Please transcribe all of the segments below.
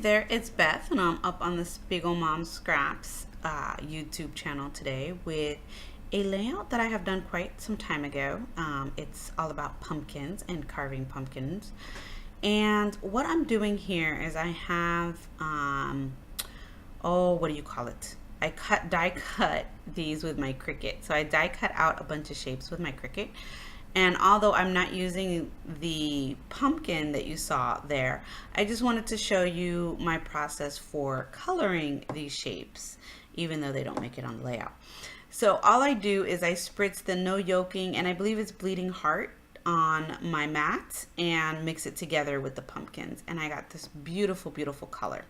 there, it's Beth, and I'm up on the SpiegelMom Scraps YouTube channel today with a layout that I have done quite some time ago. It's all about pumpkins and carving pumpkins. And what I'm doing here is I have, what do you call it? I die cut these with my Cricut. So I die cut out a bunch of shapes with my Cricut. And although I'm not using the pumpkin that you saw there, I just wanted to show you my process for coloring these shapes, even though they don't make it on the layout. So all I do is I spritz the no yolking, and I believe it's bleeding heart, on my mat and mix it together with the pumpkins. And I got this beautiful, beautiful color.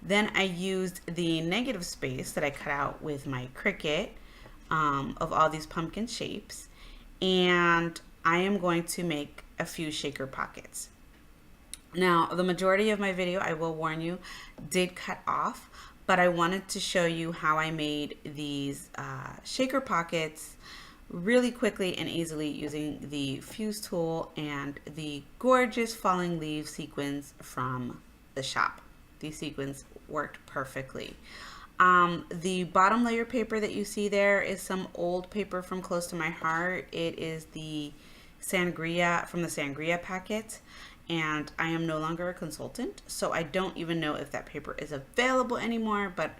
Then I used the negative space that I cut out with my Cricut of all these pumpkin shapes. And I am going to make a few shaker pockets. Now, the majority of my video, I will warn you, did cut off, but I wanted to show you how I made these shaker pockets really quickly and easily using the fuse tool and the gorgeous falling leaf sequins from the shop. These sequins worked perfectly. The bottom layer paper that you see there is some old paper from Close to My Heart. It is the Sangria from the Sangria packet, and I am no longer a consultant, so I don't even know if that paper is available anymore, but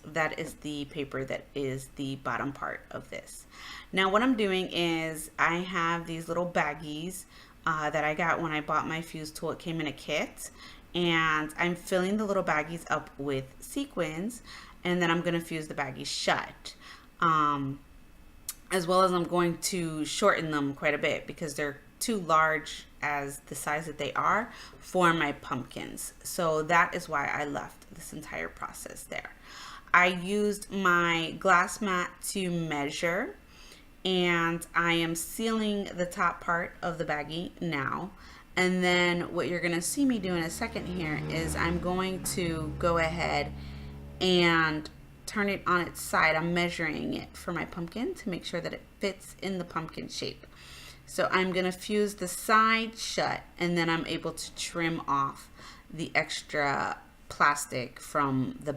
that is the paper that is the bottom part of this. Now what I'm doing is I have these little baggies that I got when I bought my fuse tool. It came in a kit, and I'm filling the little baggies up with sequins, and then I'm going to fuse the baggies shut, as well as I'm going to shorten them quite a bit because they're too large as the size that they are for my pumpkins. So that is why I left this entire process there. I used my glass mat to measure, and I am sealing the top part of the baggie now. And then what you're going to see me do in a second here is I'm going to go ahead and turn it on its side. I'm measuring it for my pumpkin to make sure that it fits in the pumpkin shape. So I'm going to fuse the side shut, and then I'm able to trim off the extra plastic from the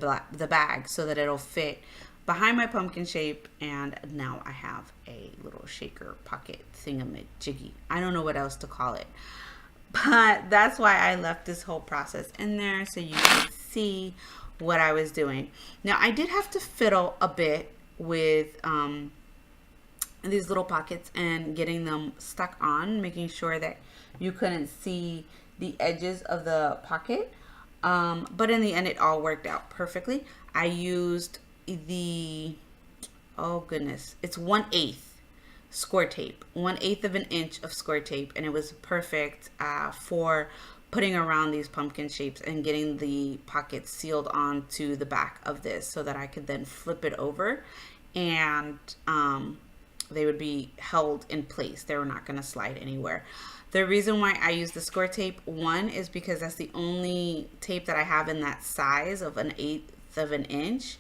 bag so that it'll fit behind my pumpkin shape. And now I have a little shaker pocket thingamajiggy. I don't know what else to call it, but that's why I left this whole process in there so you could see what I was doing. Now I did have to fiddle a bit with these little pockets and getting them stuck on, making sure that you couldn't see the edges of the pocket. But in the end, it all worked out perfectly. I used the, oh goodness, it's 1/8 score tape, 1/8 of an inch of score tape, and it was perfect for putting around these pumpkin shapes and getting the pockets sealed onto the back of this so that I could then flip it over, and they would be held in place. They were not going to slide anywhere. The reason why I use the score tape, one, is because that's the only tape that I have in that size of 1/8 of an inch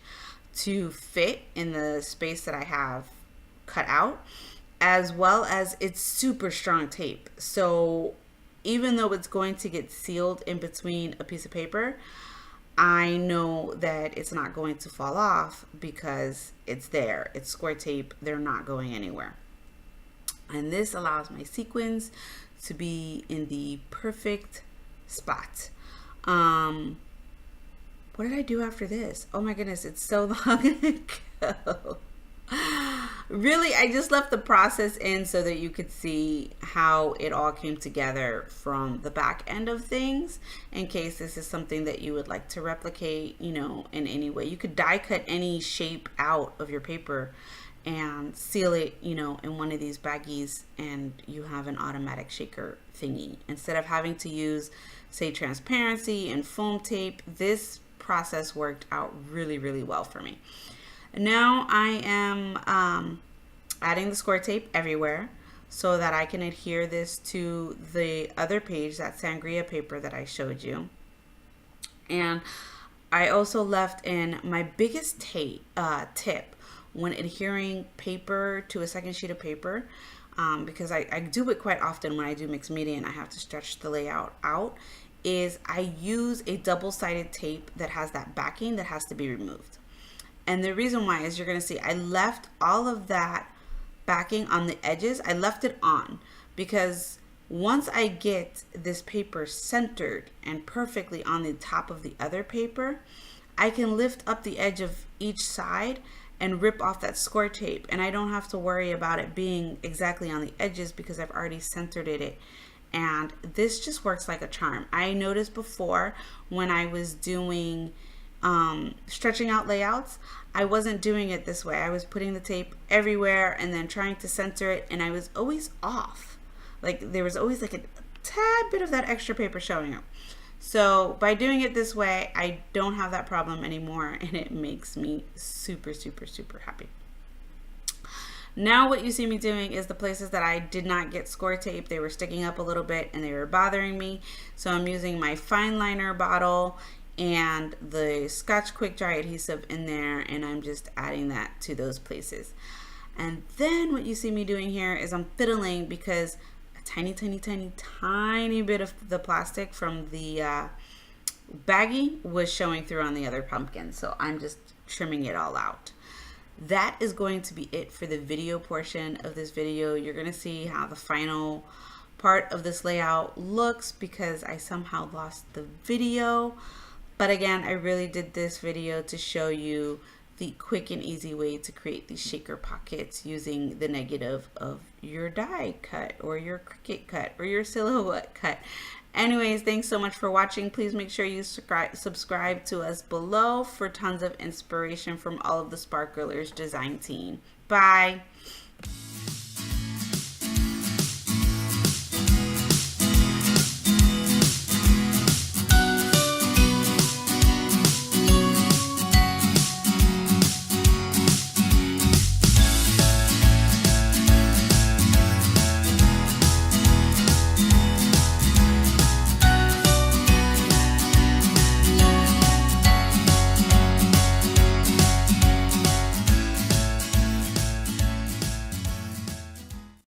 to fit in the space that I have cut out, as well as it's super strong tape. So even though it's going to get sealed in between a piece of paper, I know that it's not going to fall off because it's there. It's score tape. They're not going anywhere. And this allows my sequins to be in the perfect spot. What did I do after this? Oh my goodness, it's so long ago. Really, I just left the process in so that you could see how it all came together from the back end of things, in case this is something that you would like to replicate, you know, in any way. You could die cut any shape out of your paper and seal it, you know, in one of these baggies, and you have an automatic shaker thingy. Instead of having to use, say, transparency and foam tape, this process worked out really, really well for me. Now I am adding the score tape everywhere so that I can adhere this to the other page, that Sangria paper that I showed you. And I also left in my biggest tip when adhering paper to a second sheet of paper, because I do it quite often when I do mixed media and I have to stretch the layout out, is I use a double-sided tape that has that backing that has to be removed. And the reason why is you're going to see I left all of that backing on the edges. I left it on because once I get this paper centered and perfectly on the top of the other paper, I can lift up the edge of each side and rip off that score tape, and I don't have to worry about it being exactly on the edges because I've already centered it. And this just works like a charm. I noticed before when I was doing stretching out layouts, I wasn't doing it this way. I was putting the tape everywhere and then trying to center it, and I was always off. Like there was always like a tad bit of that extra paper showing up. So by doing it this way, I don't have that problem anymore, and it makes me super, super, super happy. Now what you see me doing is the places that I did not get score tape, they were sticking up a little bit and they were bothering me. So I'm using my fine liner bottle and the Scotch Quick Dry adhesive in there, and I'm just adding that to those places. And then what you see me doing here is I'm fiddling because tiny bit of the plastic from the baggie was showing through on the other pumpkin, so I'm just trimming it all out. That is going to be it for the video portion of this video. You're going to see how the final part of this layout looks because I somehow lost the video, but again, I really did this video to show you the quick and easy way to create these shaker pockets using the negative of your die cut or your Cricut cut or your silhouette cut. Anyways, thanks so much for watching. Please make sure you subscribe to us below for tons of inspiration from all of the Sparklers design team. Bye.